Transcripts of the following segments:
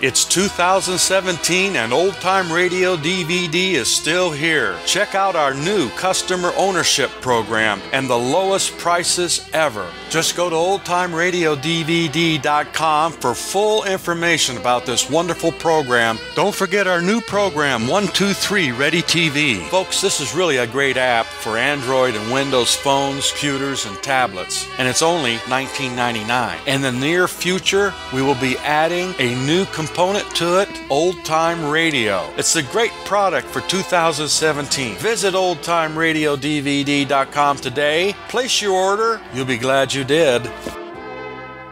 It's 2017 and Old Time Radio DVD is still here. Check out our new customer ownership program and the lowest prices ever. Just go to oldtimeradiodvd.com for full information about this wonderful program. Don't forget our new program, 123 Ready TV. Folks, this is really a great app for Android and Windows phones, computers, and tablets, and it's only $19.99. In the near future, we will be adding a new component to it, Old Time Radio. It's a great product for 2017. Visit oldtimeradiodvd.com today. Place your order. You'll be glad you did.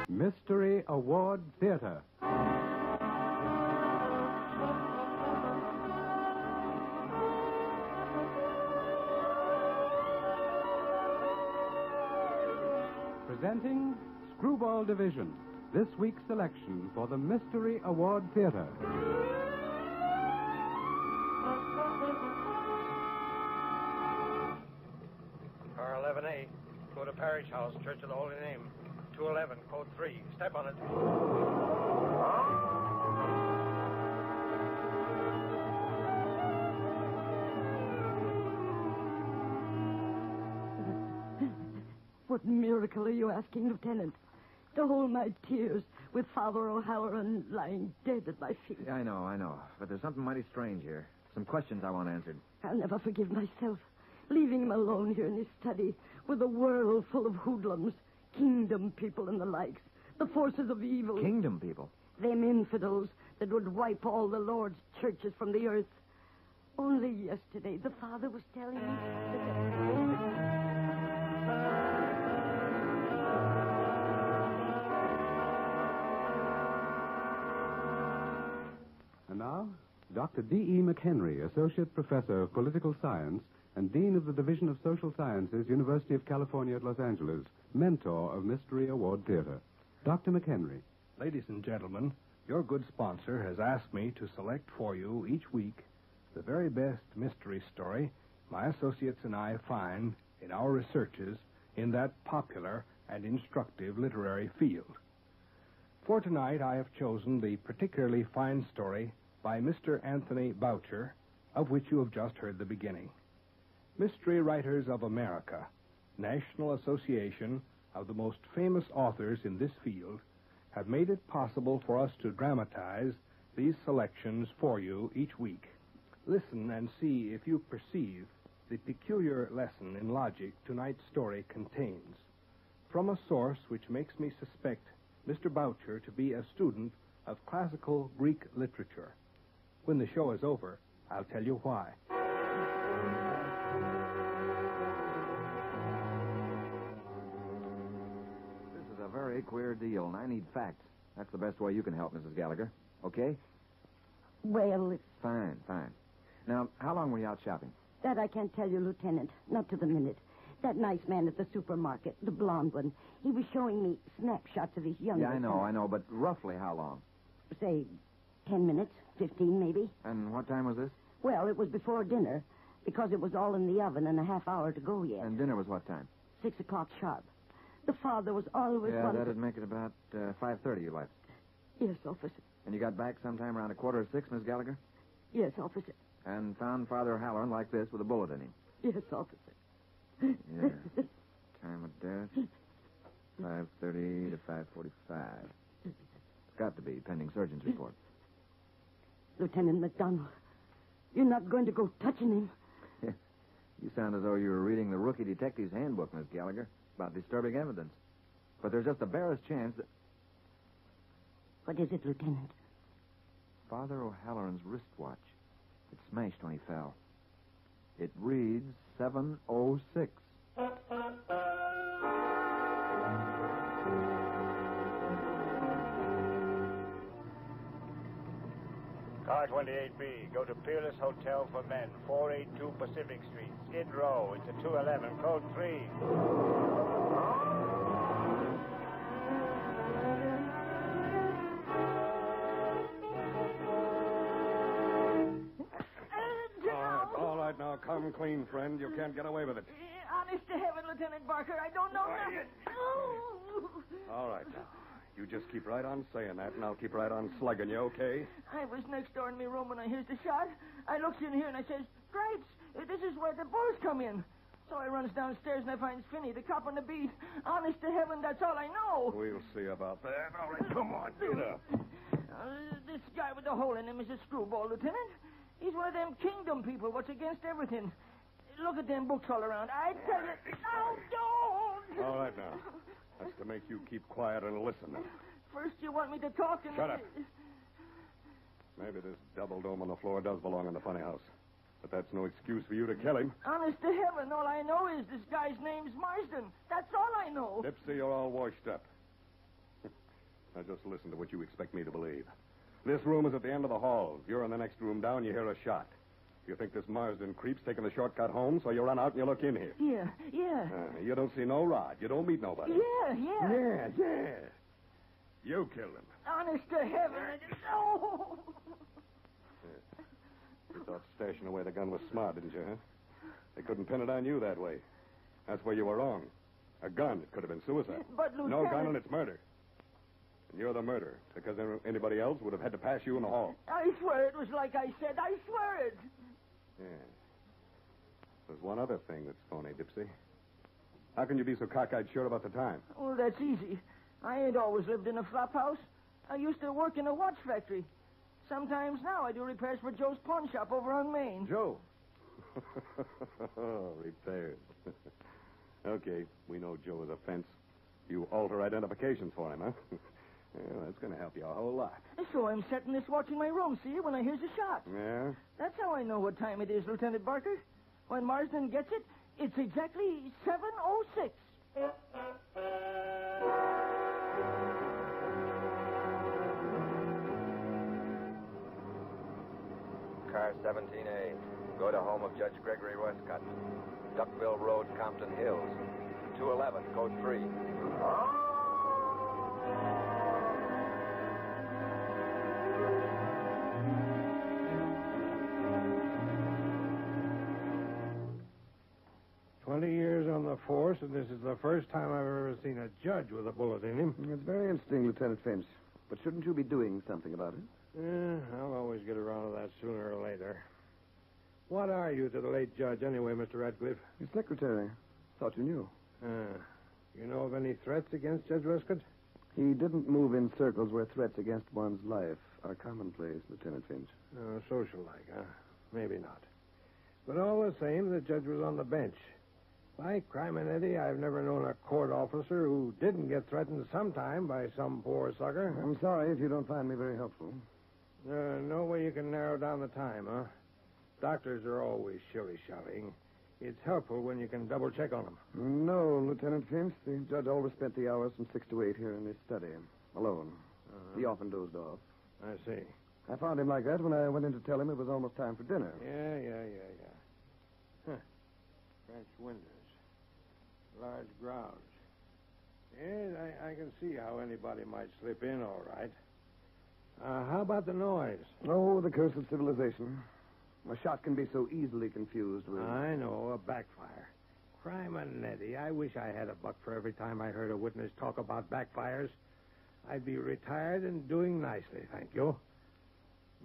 Mystery Award Theater. Presenting Screwball Division, this week's selection for the Mystery Award Theater. Car 11A, go to Parish House, Church of the Holy Name. 211, code 3. Step on it. What miracle are you asking, Lieutenant? To hold my tears with Father O'Halloran lying dead at my feet. Yeah, I know. But there's something mighty strange here. Some questions I want answered. I'll never forgive myself, leaving him alone here in his study with a world full of hoodlums, kingdom people and the likes, the forces of evil. Kingdom people? Them infidels that would wipe all the Lord's churches from the earth. Only yesterday, the Father was telling me that... And now, Dr. D.E. McHenry, Associate Professor of Political Science and Dean of the Division of Social Sciences, University of California at Los Angeles, mentor of Mystery Award Theater. Dr. McHenry. Ladies and gentlemen, your good sponsor has asked me to select for you each week the very best mystery story my associates and I find in our researches in that popular and instructive literary field. For tonight, I have chosen the particularly fine story by Mr. Anthony Boucher, of which you have just heard the beginning. Mystery Writers of America, National Association of the most famous authors in this field, have made it possible for us to dramatize these selections for you each week. Listen and see if you perceive the peculiar lesson in logic tonight's story contains, from a source which makes me suspect Mr. Boucher to be a student of classical Greek literature. When the show is over, I'll tell you why. This is a very queer deal, and I need facts. That's the best way you can help, Mrs. Gallagher. Okay? Well, it's... Fine. Now, how long were you out shopping? That I can't tell you, Lieutenant. Not to the minute. That nice man at the supermarket, the blonde one, he was showing me snapshots of his youngest. Yeah, I know, but roughly how long? Say, 10 minutes, 15 maybe. And what time was this? Well, it was before dinner, because it was all in the oven and a half hour to go yet. And dinner was what time? 6 o'clock sharp. The Father was always... Yeah, that'd make it about 5:30 you left. Yes, officer. And you got back sometime around 5:45, Miss Gallagher? Yes, officer. And found Father Halloran like this with a bullet in him? Yes, officer. Yeah. Time of death, 5:30 to 5:45. It's got to be, pending surgeon's report. Lieutenant McDonald, you're not going to go touching him? You sound as though you were reading the Rookie Detective's Handbook, Miss Gallagher, about disturbing evidence. But there's just the barest chance that... What is it, Lieutenant? Father O'Halloran's wristwatch. It smashed when he fell. It reads 7:06. Car 28B, go to Peerless Hotel for Men, 482 Pacific Street, Skid Row. It's a 211, code 3. All right, now, come clean, friend. You can't get away with it. Honest to heaven, Lieutenant Barker, I don't know nothing. All right, now. You just keep right on saying that, and I'll keep right on slugging you, okay? I was next door in my room when I hears the shot. I looks in here and I says, "Grapes, this is where the bulls come in." So I runs downstairs and I finds Finney, the cop on the beat. Honest to heaven, that's all I know. We'll see about that. All right, come on, get up. This guy with the hole in him is a screwball, Lieutenant. He's one of them kingdom people what's against everything. Look at them books all around. I tell you... No, don't! All right, now. That's to make you keep quiet and listen. First you want me to talk and... Shut up. Maybe this double dome on the floor does belong in the funny house. But that's no excuse for you to kill him. Honest to heaven, all I know is this guy's name's Marsden. That's all I know. Dipsy, you're all washed up. Now just listen to what you expect me to believe. This room is at the end of the hall. If you're in the next room down, you hear a shot. You think this Marsden creep's taking the shortcut home, so you run out and you look in here. Yeah. You don't see no rod. You don't meet nobody. Yeah. You killed him. Honest to heaven. No. You thought stashing away the gun was smart, didn't you, huh? They couldn't pin it on you that way. That's where you were wrong. A gun, it could have been suicide. But, Lieutenant... No gun, and it's murder. And you're the murderer, because anybody else would have had to pass you in the hall. I swear it was like I said. I swear it. Yeah. There's one other thing that's phony, Dipsy. How can you be so cockeyed sure about the time? Well, that's easy. I ain't always lived in a flop house. I used to work in a watch factory. Sometimes now I do repairs for Joe's pawn shop over on Main. Joe? Repairs. Okay, we know Joe is a fence. You alter identifications for him, huh? Well, that's going to help you a whole lot. So I'm setting this watch in my room, see, when I hears a shot. Yeah? That's how I know what time it is, Lieutenant Barker. When Marsden gets it, it's exactly 7:06. Car 17A. Go to home of Judge Gregory Westcott. Duckville Road, Compton Hills. 211, code 3. Years on the force, and this is the first time I've ever seen a judge with a bullet in him. It's very interesting, Lieutenant Finch. But shouldn't you be doing something about it? I'll always get around to that sooner or later. What are you to the late judge, anyway, Mr. Radcliffe? Your secretary. Thought you knew. You know of any threats against Judge Westcott? He didn't move in circles where threats against one's life are commonplace, Lieutenant Finch. Social-like, huh? Maybe not. But all the same, the judge was on the bench. By crime and Eddie, I've never known a court officer who didn't get threatened sometime by some poor sucker. I'm sorry if you don't find me very helpful. No way you can narrow down the time, huh? Doctors are always shilly-shallying. It's helpful when you can double-check on them. No, Lieutenant Finch. The judge always spent the hours from 6 to 8 here in his study, alone. He often dozed off. I see. I found him like that when I went in to tell him it was almost time for dinner. Yeah. Huh. French windows. Large grounds. Yes, I can see how anybody might slip in all right. How about the noise? Oh, the curse of civilization. A shot can be so easily confused with... I know, a backfire. Crime and Nettie, I wish I had a buck for every time I heard a witness talk about backfires. I'd be retired and doing nicely, thank you.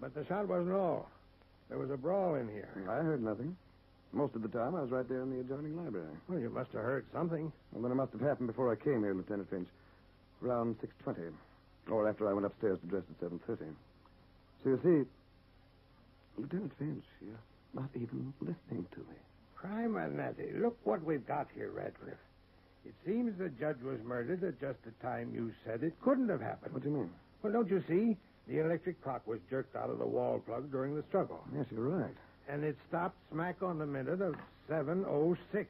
But the shot wasn't all. There was a brawl in here. I heard nothing. Most of the time, I was right there in the adjoining library. Well, you must have heard something. Well, then it must have happened before I came here, Lieutenant Finch. Around 6:20. Or after I went upstairs to dress at 7:30. So you see, Lieutenant Finch, you're not even listening to me. Crime and Nettie, look what we've got here, Radcliffe. It seems the judge was murdered at just the time you said it couldn't have happened. What do you mean? Well, don't you see? The electric clock was jerked out of the wall plug during the struggle. Yes, you're right. And it stopped smack on the minute of 7:06.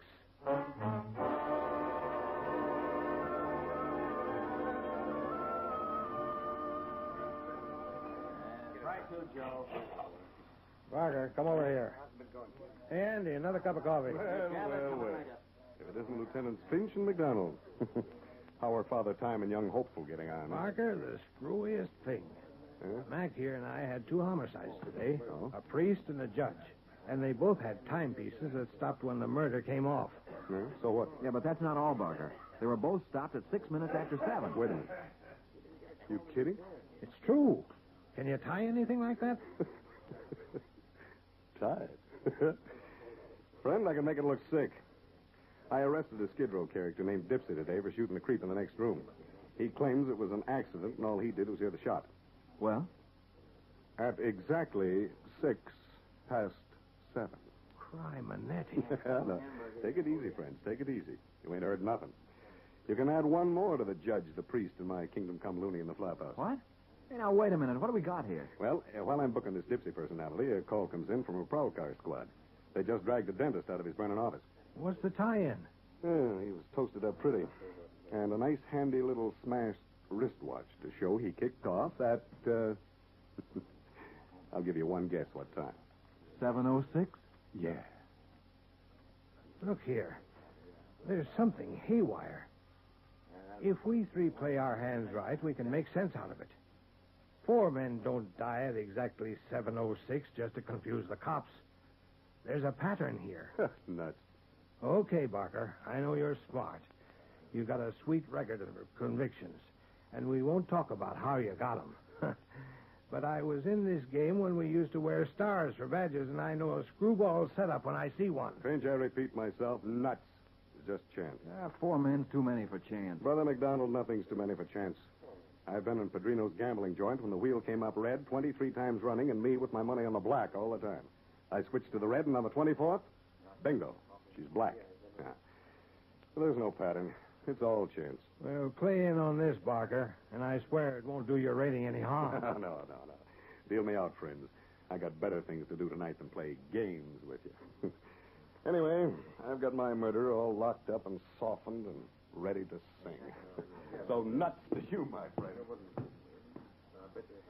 Right to Joe. Barker, come over here. Andy, another cup of coffee. Well. If it isn't Lieutenants Finch and McDonald. How are Father Time and young Hopeful getting on? Barker, the screwiest thing. Huh? Mac here and I had 2 homicides today. Oh? A priest and a judge. And they both had timepieces that stopped when the murder came off. So what? Yeah, but that's not all, Barker. They were both stopped at 6 minutes after 7. Wait a minute. You kidding? It's true. Can you tie anything like that? Tied. Friend, I can make it look sick. I arrested a Skid Row character named Dipsy today for shooting a creep in the next room. He claims it was an accident, and all he did was hear the shot. Well? At exactly 7:06. Crimenetti. No, take it easy, friends. Take it easy. You ain't heard nothing. You can add one more to the judge, the priest, and my Kingdom Come Loony in the flophouse. What? Hey, now, wait a minute. What do we got here? Well, while I'm booking this Dipsy personality, a call comes in from a prowl car squad. They just dragged the dentist out of his burning office. What's the tie-in? He was toasted up pretty. And a nice, handy little smashed wristwatch to show he kicked off at, I'll give you one guess what time. 7:06? Yeah. Look here. There's something haywire. If we three play our hands right, we can make sense out of it. 4 men don't die at exactly 7:06 just to confuse the cops. There's a pattern here. Nuts. Okay, Barker. I know you're smart. You got a sweet record of convictions, and we won't talk about how you got them. But I was in this game when we used to wear stars for badges, and I know a screwball setup when I see one. Finch, I repeat myself, nuts. Just chance. 4 men's too many for chance. Brother McDonald, nothing's too many for chance. I've been in Padrino's gambling joint when the wheel came up red 23 times running, and me with my money on the black all the time. I switched to the red, and on the 24th, bingo, she's black. Yeah. Well, there's no pattern. It's all chance. Well, play in on this, Barker, and I swear it won't do your rating any harm. No. Deal me out, friends. I got better things to do tonight than play games with you. Anyway, I've got my murderer all locked up and softened and ready to sing. So nuts to you, my friend.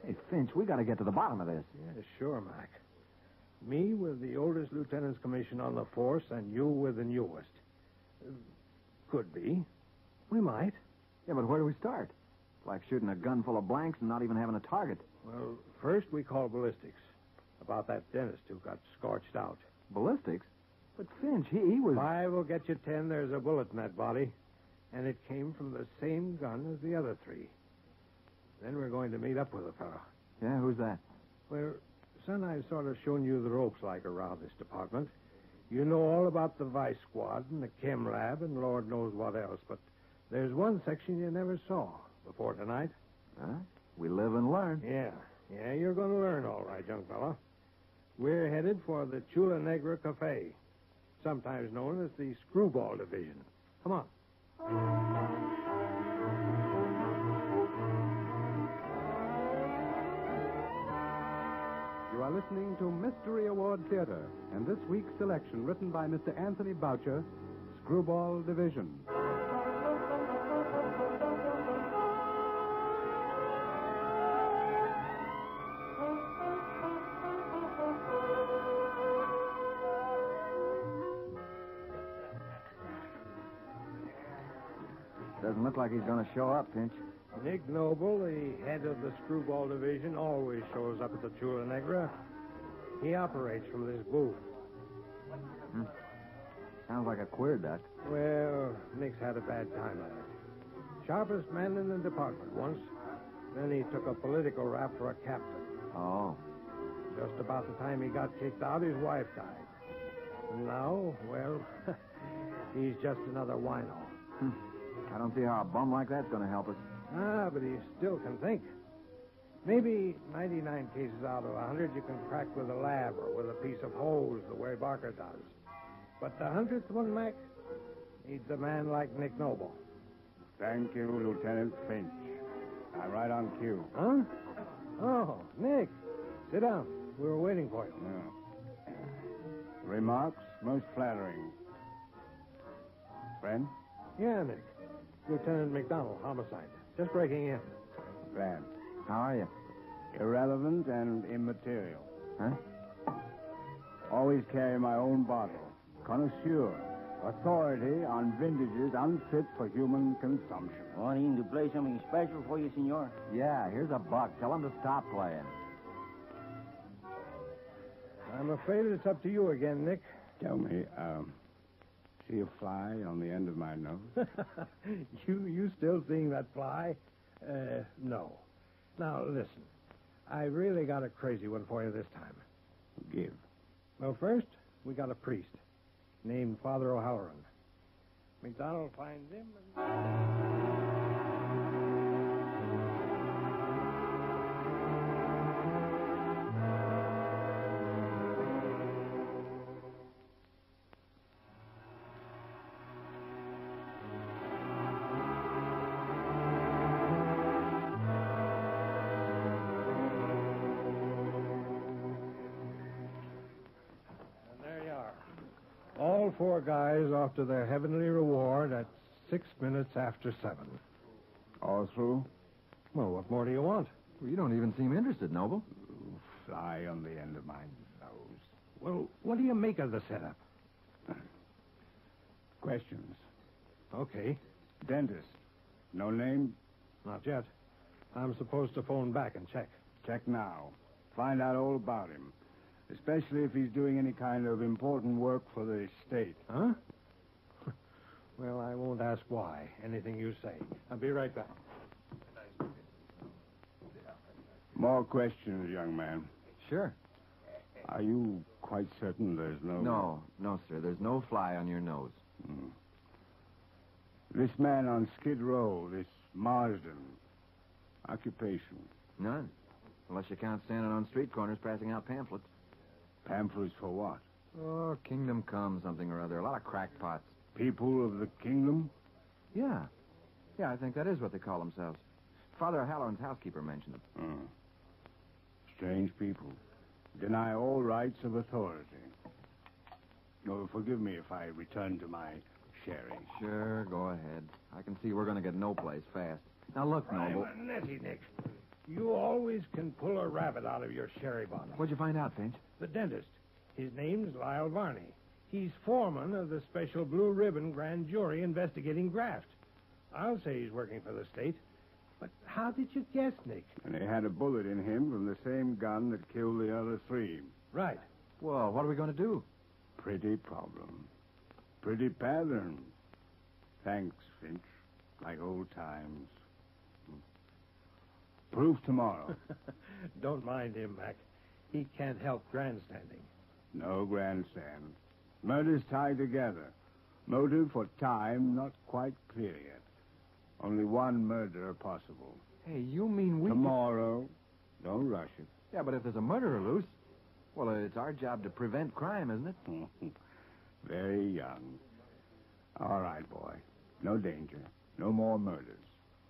Hey, Finch, we got to get to the bottom of this. Yeah, sure, Mac. Me with the oldest lieutenant's commission on the force, and you with the newest. Could be. We might. Yeah, but where do we start? It's like shooting a gun full of blanks and not even having a target. Well, first we call ballistics. About that dentist who got scorched out. Ballistics? But Finch, he was... 5 will get you 10. There's a bullet in that body. And it came from the same gun as the other 3. Then we're going to meet up with a fellow. Yeah, who's that? Well, son, I've sort of shown you the ropes like around this department. You know all about the Vice Squad and the Chem Lab and Lord knows what else. But there's one section you never saw before tonight. Huh? We live and learn. Yeah, you're going to learn all right, young fella. We're headed for the Chula Negra Cafe, sometimes known as the Screwball Division. Come on. You are listening to Mystery Award Theater, and this week's selection written by Mr. Anthony Boucher, Screwball Division. Doesn't look like he's going to show up, Finch. Nick Noble, the head of the Screwball Division, always shows up at the Chula Negra. He operates from this booth. Sounds like a queer duck. Well, Nick's had a bad time of it. Sharpest man in the department once. Then he took a political rap for a captain. Oh. Just about the time he got kicked out, his wife died. And now, well, he's just another wino. I don't see how a bum like that's going to help us. But he still can think. Maybe 99 cases out of 100 you can crack with a lab or with a piece of hose the way Barker does. But the 100th one, Mac, needs a man like Nick Noble. Thank you, Lieutenant Finch. I'm right on cue. Huh? Oh, Nick. Sit down. We were waiting for you. Yeah. Remarks most flattering. Friend? Yeah, Nick. Lieutenant McDonald, homicide. Just breaking in. Glad. How are you? Irrelevant and immaterial. Huh? Always carry my own bottle. Connoisseur. Authority on vintages unfit for human consumption. Wanting to play something special for you, senor? Yeah, here's a buck. Tell him to stop playing. I'm afraid it's up to you again, Nick. Tell me, see a fly on the end of my nose? You still seeing that fly? No. Now, listen. I really got a crazy one for you this time. Give. Well, first, we got a priest named Father O'Halloran. McDonald finds him and... All four guys off to their heavenly reward at 6 minutes after 7. All through? Well, what more do you want? Well, you don't even seem interested, Noble. Fly on the end of my nose. Well, what do you make of the setup? Questions. Okay. Dentist. No name? Not yet. I'm supposed to phone back and check. Check now. Find out all about him. Especially if he's doing any kind of important work for the state. Huh? Well, I won't ask why. Anything you say. I'll be right back. More questions, young man. Sure. Are you quite certain there's no... No, sir. There's no fly on your nose. Hmm. This man on Skid Row, this Marsden, occupation? None. Unless you count standing on street corners passing out pamphlets. Pamphlets for what? Oh, Kingdom Come something or other. A lot of crackpots. People of the kingdom? Yeah. Yeah, I think that is what they call themselves. Father Halloran's housekeeper mentioned them. Hmm. Strange people. Deny all rights of authority. Oh, forgive me if I return to my sherry. Sure, go ahead. I can see we're going to get no place fast. Now, look, Noble. I'm a netty, Nick. You always can pull a rabbit out of your sherry bottle. What'd you find out, Finch? The dentist. His name's Lyle Varney. He's foreman of the special blue ribbon grand jury investigating graft. I'll say he's working for the state. But how did you guess, Nick? And they had a bullet in him from the same gun that killed the other 3. Right. Well, what are we going to do? Pretty problem. Pretty pattern. Thanks, Finch. Like old times. Proof tomorrow. Don't mind him, Mac. He can't help grandstanding. No grandstand. Murders tied together. Motive for time not quite clear yet. Only one murderer possible. Hey, you mean we... Tomorrow. Don't rush it. Yeah, but if there's a murderer loose, well, it's our job to prevent crime, isn't it? Very young. All right, boy. No danger. No more murders.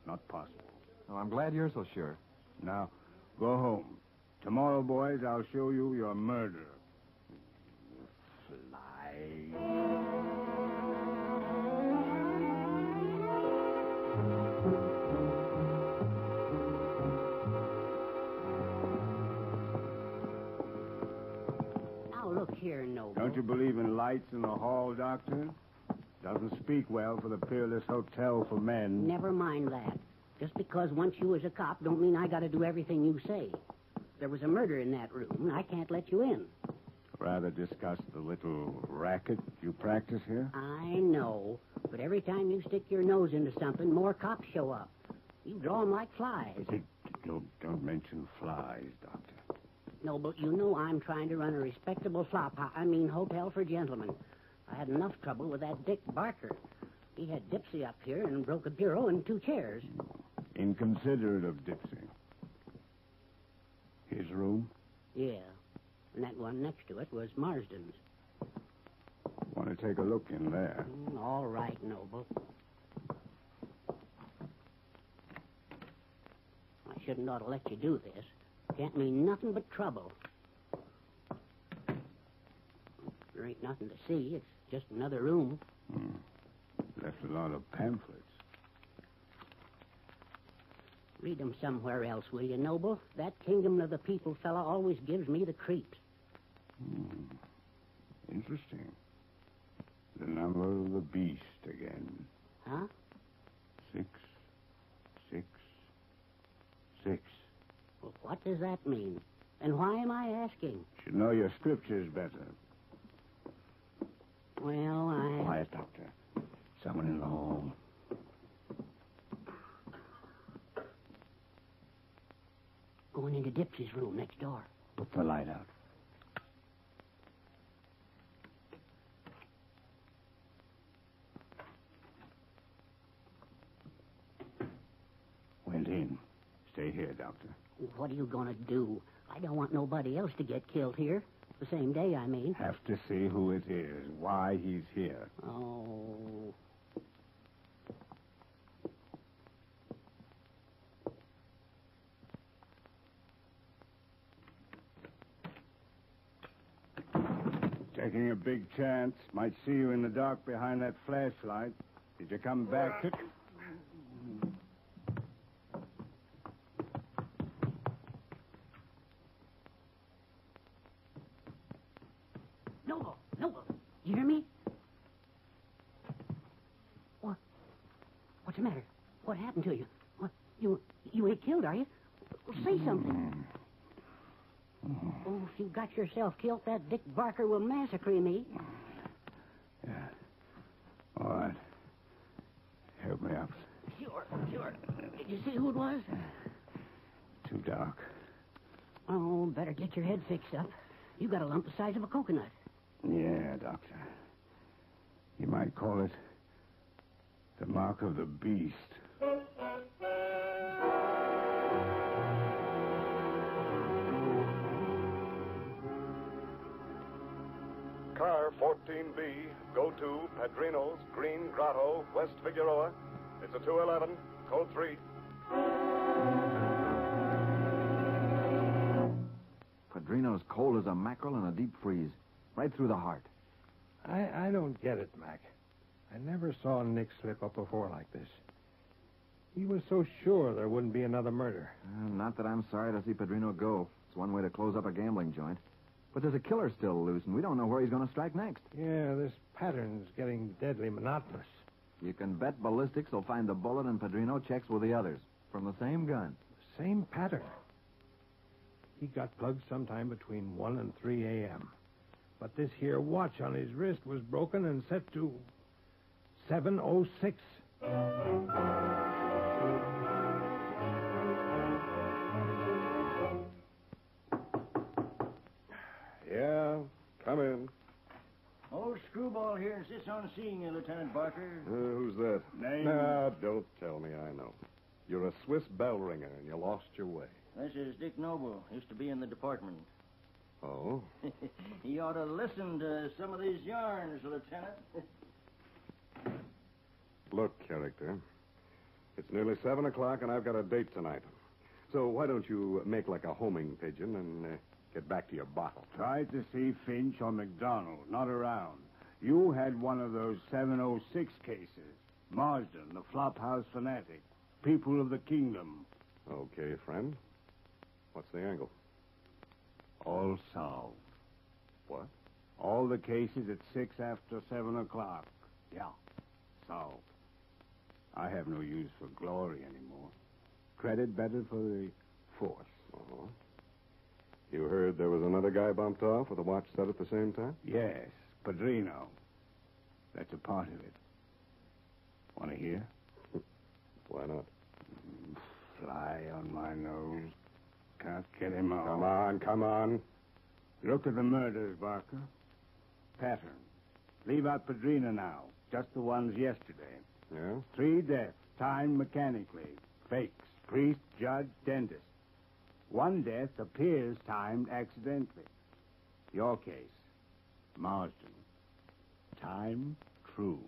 Not possible. Oh, I'm glad you're so sure. Now, go home. Tomorrow, boys, I'll show you your murderer. Fly. Now, look here, Noble. Don't you believe in lights in the hall, Doctor? Doesn't speak well for the Peerless Hotel for Men. Never mind that. Just because once you was a cop don't mean I got to do everything you say. There was a murder in that room, and I can't let you in. Rather discuss the little racket you practice here? I know, but every time you stick your nose into something, more cops show up. You draw them like flies. Don't mention flies, Doctor. No, but you know I'm trying to run a respectable hotel for gentlemen. I had enough trouble with that Dick Barker. He had Dipsy up here and broke a bureau and 2 chairs. Inconsiderate of Dipsy. His room? Yeah. And that one next to it was Marsden's. Want to take a look in there? All right, Noble. I shouldn't ought to let you do this. Can't mean nothing but trouble. There ain't nothing to see. It's just another room. Left a lot of pamphlets. Read them somewhere else, will you, Noble? That Kingdom of the People fella always gives me the creeps. Interesting. The number of the beast again. Huh? 6, 6, 6. Well, what does that mean? And why am I asking? Should know your scriptures better. Well, Quiet, Doctor. Someone in the hall. Going into Dipsy's room next door. Put the light out. Went in. Stay here, Doctor. What are you going to do? I don't want nobody else to get killed here. The same day, I mean. Have to see who it is, why he's here. Oh. Taking a big chance. Might see you in the dark behind that flashlight. Did you come back to... Noble! Noble! You hear me? What? What's the matter? What happened to you? What? You ain't killed, are you? Well, say something. Oh, if you got yourself killed, that Dick Barker will massacre me. Yeah. All right. Help me up. Sure. Did you see who it was? Too dark. Oh, better get your head fixed up. You got a lump the size of a coconut. Yeah, Doctor. You might call it the mark of the beast. Car 14B, go to Padrino's, Green Grotto, West Figueroa. It's a 211, code 3. Padrino's cold as a mackerel in a deep freeze. Right through the heart. I don't get it, Mac. I never saw Nick slip up before like this. He was so sure there wouldn't be another murder. Not that I'm sorry to see Padrino go. It's one way to close up a gambling joint. But there's a killer still loose, and we don't know where he's going to strike next. Yeah, this pattern's getting deadly monotonous. You can bet ballistics will find the bullet and Padrino checks with the others. From the same gun. Same pattern. He got plugged sometime between 1 and 3 a.m. But this here watch on his wrist was broken and set to 7:06. Yeah, come in. Old Screwball here insists on seeing you, Lieutenant Barker. Who's that? Name? Nah, don't tell me I know. You're a Swiss bell ringer, and you lost your way. This is Dick Noble. Used to be in the department. Oh? He ought to listen to some of these yarns, Lieutenant. Look, character, it's nearly 7 o'clock, and I've got a date tonight. So why don't you make like a homing pigeon and get back to your bottle? Tried to see Finch or McDonald, not around. You had one of those 706 cases. Marsden, the Flophouse fanatic. People of the kingdom. Okay, friend. What's the angle? All solved. What? All the cases at 6 after 7 o'clock. Yeah, solved. I have no use for glory anymore. Credit better for the force. Uh-huh. You heard there was another guy bumped off with a watch set at the same time? Yes, Padrino. That's a part of it. Want to hear? Why not? Fly on my nose. Can't get him off. Come on. Look at the murders, Barker. Pattern. Leave out Padrino now. Just the ones yesterday. Yeah? 3 deaths, timed mechanically. Fakes. Priest, judge, dentist. 1 death appears timed accidentally. Your case. Marsden. Time true.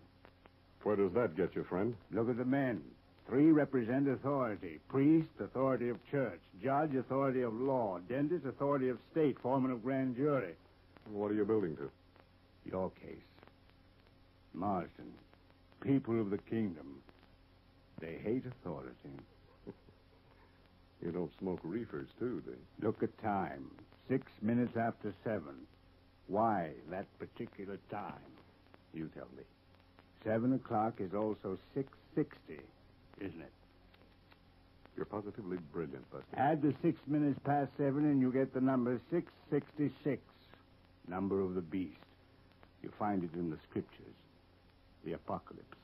Where does that get you, friend? Look at the men. 3 represent authority. Priest, authority of church. Judge, authority of law. Dentist, authority of state. Foreman of grand jury. What are you building to? Your case. Marsden. People of the kingdom. They hate authority. You don't smoke reefers, too, do you? Look at time. 6 minutes after 7. Why that particular time? You tell me. 7 o'clock is also 6:60, isn't it? You're positively brilliant, Buster. Add the 6 minutes past 7 and you get the number 666. Number of the beast. You find it in the scriptures. The apocalypse.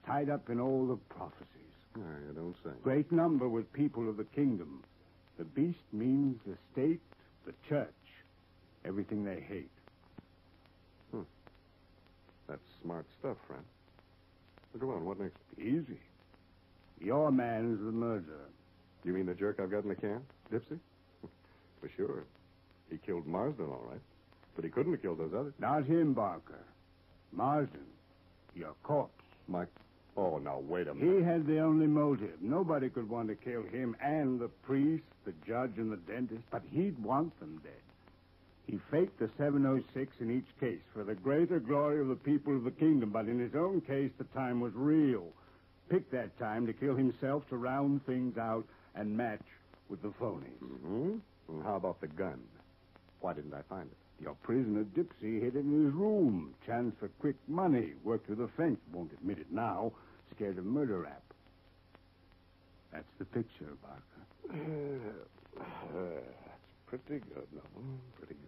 Tied up in all the prophecies. You don't say. Great number with people of the kingdom. The beast means the state, the church, everything they hate. That's smart stuff, friend. Well, go on, what next? Easy. Your man's the murderer. You mean the jerk I've got in the can? Dipsy? For sure. He killed Marsden, all right. But he couldn't have killed those others. Not him, Barker. Marsden. Your corpse. Mike. Oh, now, wait a minute. He had the only motive. Nobody could want to kill him and the priest, the judge, and the dentist, but he'd want them dead. He faked the 706 in each case for the greater glory of the people of the kingdom, but in his own case, the time was real. Picked that time to kill himself to round things out and match with the phonies. Mm-hmm. Well, how about the gun? Why didn't I find it? Your prisoner, Dipsy, hid it in his room. Chance for quick money. Worked with a fence. Won't admit it now. Scared of murder rap. That's the picture, Barker. That's pretty good, Noble. Pretty good.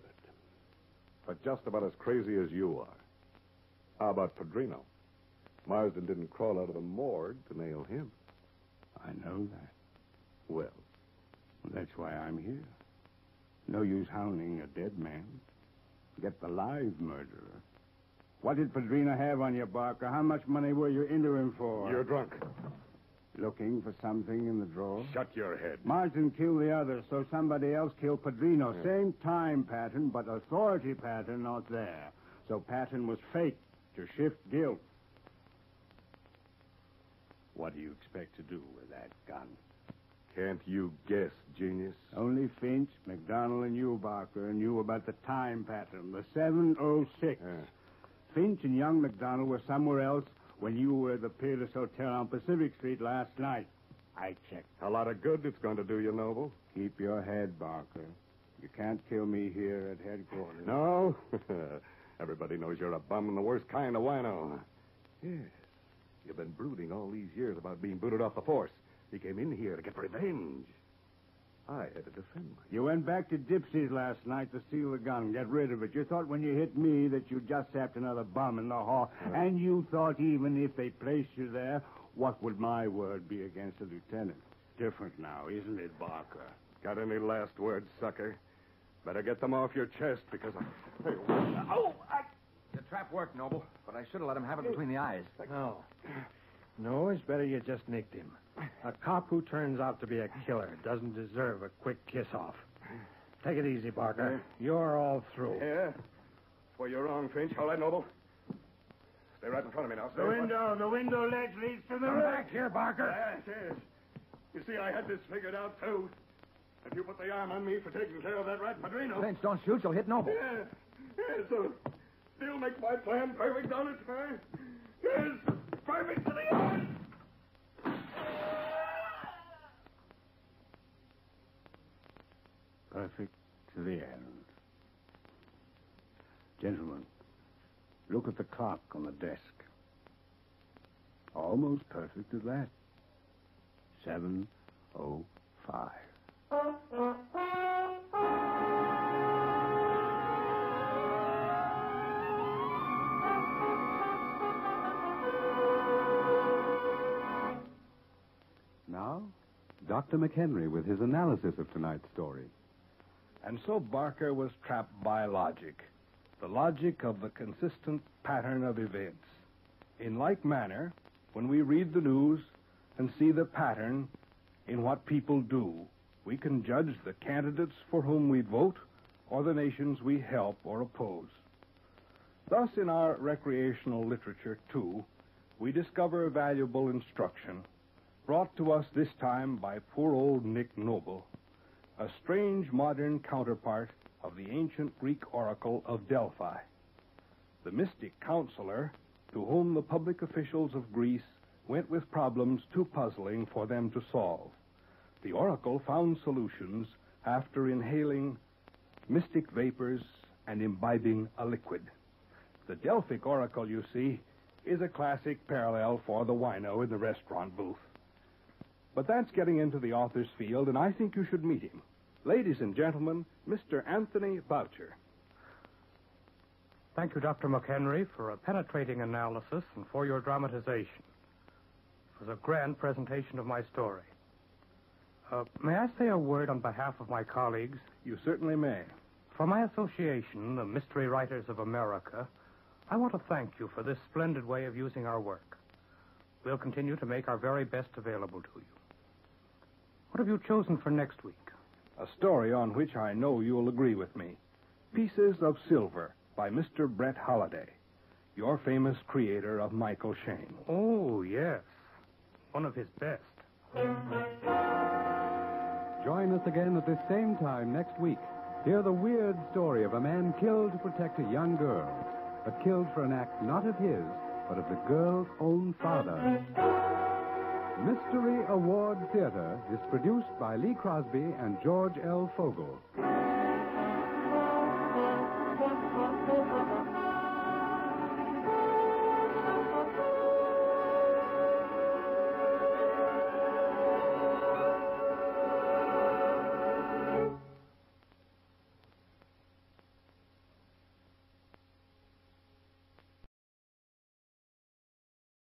But just about as crazy as you are. How about Padrino? Marsden didn't crawl out of the morgue to nail him. I know that. Well, that's why I'm here. No use hounding a dead man. Get the live murderer. What did Padrino have on you, Barker? How much money were you into him for? you're drunk. Looking for something in the drawer? Shut your head. Marsden killed the others, so somebody else killed Padrino. Yeah. Same time pattern, but authority pattern not there. So pattern was faked to shift guilt. What do you expect to do with that gun? Can't you guess, genius? Only Finch, McDonald, and you, Barker, knew about the time pattern, the 706. Finch and young McDonald were somewhere else when you were at the Peerless Hotel on Pacific Street last night. I checked. A lot of good it's going to do you, Noble. Keep your head, Barker. You can't kill me here at headquarters. No? Everybody knows you're a bum and the worst kind of wino. Yes. You've been brooding all these years about being booted off the force. You came in here to get revenge. I had to defend myself. You went back to Dipsy's last night to steal the gun, get rid of it. You thought when you hit me that you just sapped another bum in the hall. And you thought even if they placed you there, what would my word be against a lieutenant? Different now, isn't it, Barker? Got any last words, sucker? Better get them off your chest because I... The trap worked, Noble, but I should have let him have it between the eyes. No, it's better you just nicked him. A cop who turns out to be a killer doesn't deserve a quick kiss-off. Take it easy, Barker. You're all through. Yeah? Well, you're wrong, Finch. All right, Noble. Stay right in front of me now. The window ledge leads to the Come roof. back here, Barker. Yes. You see, I had this figured out, too. If you put the arm on me for taking care of that rat Padrino... Finch, don't shoot. You'll hit Noble. Yeah, so still make my plan perfect, don't it, huh? Yes, perfect to the end. Perfect to the end. Gentlemen, look at the clock on the desk. Almost perfect at that. 7:05. Now, Dr. McHenry with his analysis of tonight's story. And so Barker was trapped by logic, the logic of the consistent pattern of events. In like manner, when we read the news and see the pattern in what people do, we can judge the candidates for whom we vote or the nations we help or oppose. Thus, in our recreational literature, too, we discover valuable instruction, brought to us this time by poor old Nick Noble, a strange modern counterpart of the ancient Greek oracle of Delphi, the mystic counselor to whom the public officials of Greece went with problems too puzzling for them to solve. The oracle found solutions after inhaling mystic vapors and imbibing a liquid. The Delphic oracle, you see, is a classic parallel for the wino in the restaurant booth. But that's getting into the author's field, and I think you should meet him. Ladies and gentlemen, Mr. Anthony Boucher. Thank you, Dr. McHenry, for a penetrating analysis and for your dramatization. It was a grand presentation of my story. May I say a word on behalf of my colleagues? You certainly may. For my association, the Mystery Writers of America, I want to thank you for this splendid way of using our work. We'll continue to make our very best available to you. What have you chosen for next week? A story on which I know you'll agree with me. Pieces of Silver by Mr. Brett Holliday, your famous creator of Michael Shayne. Oh, yes. One of his best. Join us again at this same time next week. Hear the weird story of a man killed to protect a young girl, but killed for an act not of his, but of the girl's own father. Mystery Award Theater is produced by Lee Crosby and George L. Fogel.